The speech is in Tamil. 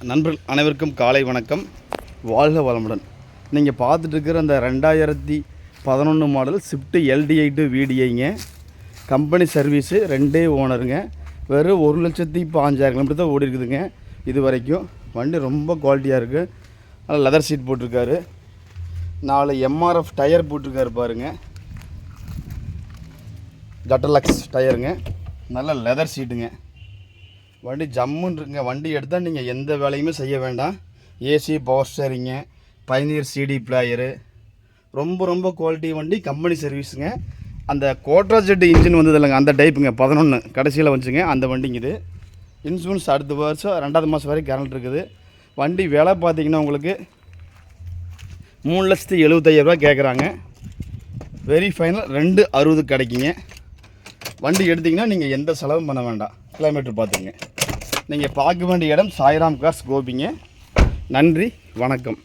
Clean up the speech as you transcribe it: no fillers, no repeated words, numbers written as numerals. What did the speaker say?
நண்பர்கள் அனைவருக்கும் காலை வணக்கம். வாழ்க வளமுடன். நீங்கள் பார்த்துட்டு இருக்கிற அந்த 2011 மாடல் ஸ்விஃப்ட் LD8 VDIங்க. கம்பெனி சர்வீஸு, 2 ஓனருங்க. வெறும் 1,05,000 கிலோமீட்டர் தான் ஓடி இருக்குதுங்க. இது வரைக்கும் வண்டி ரொம்ப குவாலிட்டியாக இருக்குது. நல்லா லெதர் சீட் போட்டிருக்காரு. 4 MRF டயர் போட்டிருக்காரு பாருங்கள். ஜட்டலக்ஸ் டயருங்க. நல்ல லெதர் சீட்டுங்க. வண்டி ஜம்முன்னு இருக்குங்க. வண்டி எடுத்தால் நீங்கள் எந்த வேலையுமே செய்ய வேண்டாம். ஏசி, பவர் ஸ்டேரிங்க, பைனியர் CD பிளேயரு, ரொம்ப குவாலிட்டி வண்டி. கம்பெனி சர்வீஸுங்க. அந்த கோட்ரா ஜெட் இன்ஜின் வந்தது இல்லைங்க, அந்த டைப்புங்க. 11 கடைசியில் வந்துச்சுங்க அந்த வண்டிங்க. இது இன்சூரன்ஸ் அடுத்த வருஷம் 2வது மாதம் வரைக்கும் கரண்ட் இருக்குது. வண்டி விலை பார்த்தீங்கன்னா உங்களுக்கு 3,75,000 கேட்குறாங்க. வெரி ஃபைனல் 2,60 கிடைக்குங்க. வண்டி எடுத்திங்கன்னா நீங்கள் எந்த செலவும் பண்ண வேண்டாம். கிலோமீட்டர் பார்த்துங்க. நீங்கள் பார்க்க வேண்டிய இடம் சாய்ராம் கார்ஸ் கோபிங்க. நன்றி, வணக்கம்.